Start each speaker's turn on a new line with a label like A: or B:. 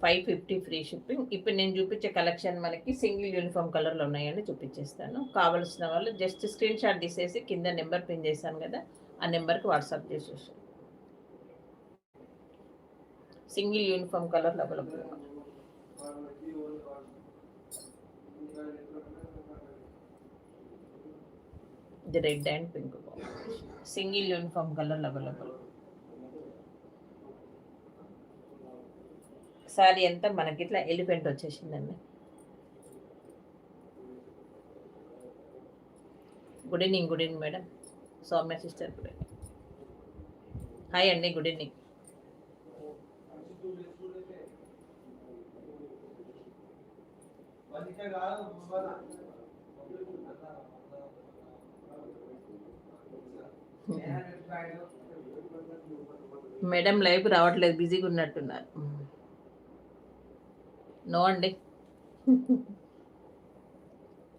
A: 550 free shipping. ఇప్పుడు నేను చూపించే కలెక్షన్ మనకి సింగిల్ యూనిఫామ్ కలర్లో ఉన్నాయండి, చూపించేస్తాను. కావాల్సిన వాళ్ళు జస్ట్ స్క్రీన్ షాట్ తీసేసి కింద నెంబర్ పిన్ చేశాను కదా, ఆ నెంబర్కి వాట్సాప్ చేసేసి. Single uniform colour available. ఇది red and pink single uniform colour available. Sari ఎంత మనకి ఇట్లా ఎలిఫెంట్ వచ్చేసిందండి. Good evening madam, Soumya sister good evening. Hi అండి, గుడ్ ఈవినింగ్. మేడం లైవ్ రావట్లేదు, బిజీగా ఉన్నట్టున్నారు. నో అండి.